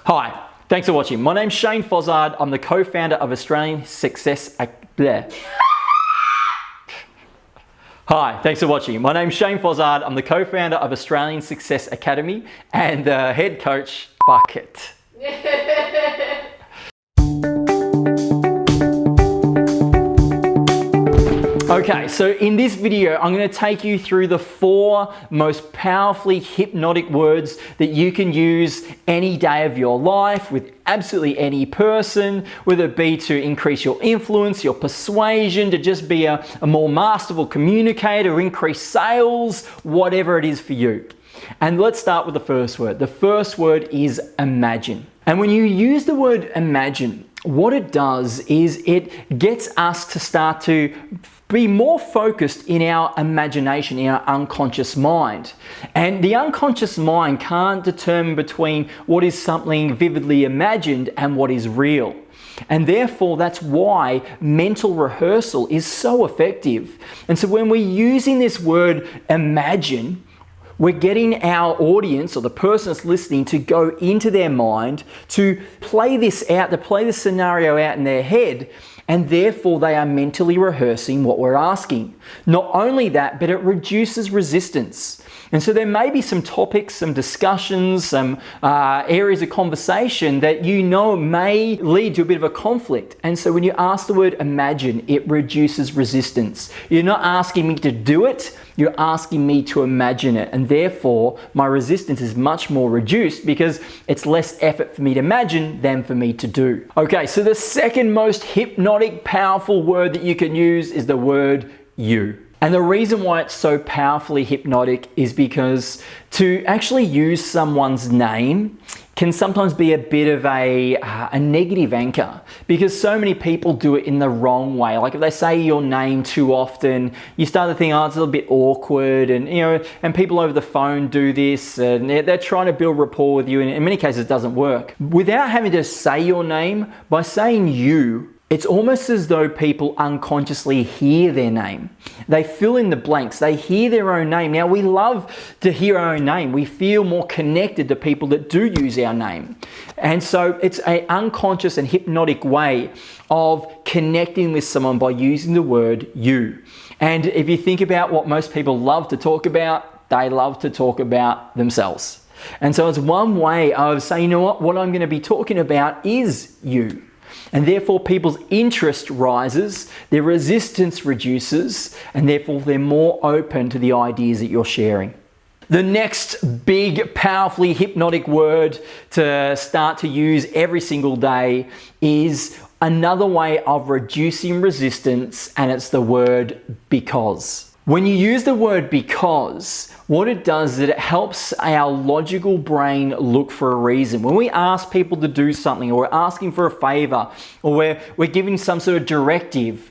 Hi, thanks for watching. My name's Shane Fozzard. I'm the co-founder of Australian Success... Hi, thanks for watching. My name's Shane Fozzard. I'm the co-founder of Australian Success Academy and the head coach... Fuck it. Okay, so in this video, I'm going to take you through the 4 most powerfully hypnotic words that you can use any day of your life with absolutely any person, whether it be to increase your influence, your persuasion, to just be a more masterful communicator, increase sales, whatever it is for you. And let's start with the first word. The first word is imagine. And when you use the word imagine, what it does is it gets us to start to be more focused in our imagination, in our unconscious mind. And the unconscious mind can't determine between what is something vividly imagined and what is real. And therefore, that's why mental rehearsal is so effective. And so when we're using this word imagine, we're getting our audience or the person that's listening to go into their mind, to play this out, to play the scenario out in their head, and therefore they are mentally rehearsing what we're asking. Not only that, but it reduces resistance. And so there may be some topics, some discussions, some areas of conversation that you know may lead to a bit of a conflict. And so when you ask the word imagine, it reduces resistance. You're not asking me to do it, you're asking me to imagine it. And therefore, my resistance is much more reduced because it's less effort for me to imagine than for me to do. Okay, so the second most hypnotic, powerful word that you can use is the word you. And the reason why it's so powerfully hypnotic is because to actually use someone's name can sometimes be a bit of a negative anchor, because so many people do it in the wrong way. Like if they say your name too often, you start to think, oh, it's a little bit awkward, and and people over the phone do this, and they're trying to build rapport with you, and in many cases it doesn't work. Without having to say your name, by saying you, it's almost as though people unconsciously hear their name. They fill in the blanks. They hear their own name. Now, we love to hear our own name. We feel more connected to people that do use our name. And so it's an unconscious and hypnotic way of connecting with someone by using the word you. And if you think about what most people love to talk about, they love to talk about themselves. And so it's one way of saying, you know what I'm going to be talking about is you. And therefore people's interest rises, their resistance reduces, and therefore they're more open to the ideas that you're sharing. The next big, powerfully hypnotic word to start to use every single day is another way of reducing resistance, and it's the word because. When you use the word because, what it does is it helps our logical brain look for a reason. When we ask people to do something, or we're asking for a favor, or we're giving some sort of directive,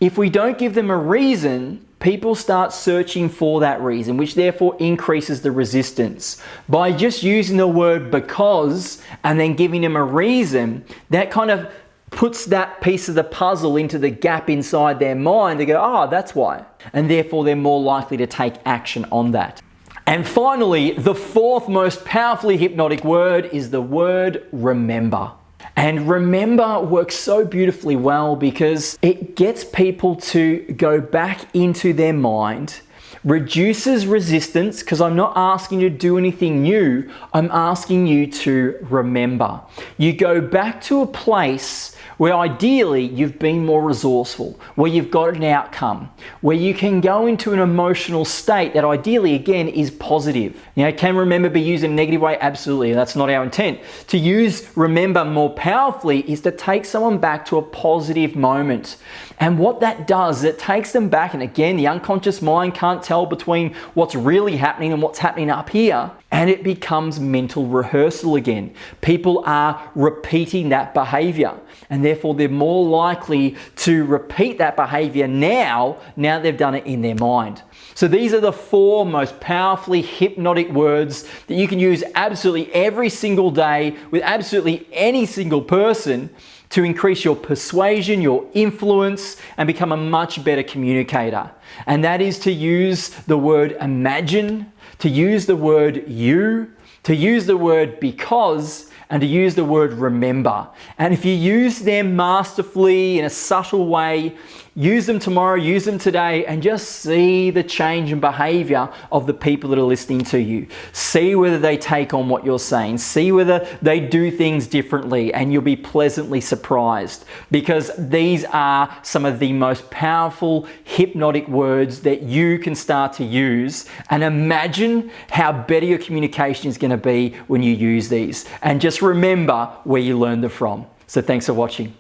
if we don't give them a reason, people start searching for that reason, which therefore increases the resistance. By just using the word because and then giving them a reason, that kind of puts that piece of the puzzle into the gap inside their mind. They go, oh, that's why. And therefore they're more likely to take action on that. And finally, the 4th most powerfully hypnotic word is the word remember. And remember works so beautifully well because it gets people to go back into their mind, reduces resistance, because I'm not asking you to do anything new, I'm asking you to remember. You go back to a place where ideally you've been more resourceful, where you've got an outcome, where you can go into an emotional state that ideally, again, is positive. Can remember be used in a negative way? Absolutely, that's not our intent. To use remember more powerfully is to take someone back to a positive moment. And what that does, it takes them back, and again, the unconscious mind can't tell between what's really happening and what's happening up here, and it becomes mental rehearsal again. People are repeating that behavior, and therefore they're more likely to repeat that behavior now they've done it in their mind. So these are the 4 most powerfully hypnotic words that you can use absolutely every single day with absolutely any single person to increase your persuasion, your influence, and become a much better communicator. And that is to use the word imagine, to use the word you, to use the word because, and to use the word remember. And if you use them masterfully in a subtle way, use them tomorrow, use them today, and just see the change in behavior of the people that are listening to you. See whether they take on what you're saying. See whether they do things differently, and you'll be pleasantly surprised, because these are some of the most powerful hypnotic words that you can start to use. And imagine how better your communication is going to be when you use these. And just remember where you learned them from. So thanks for watching.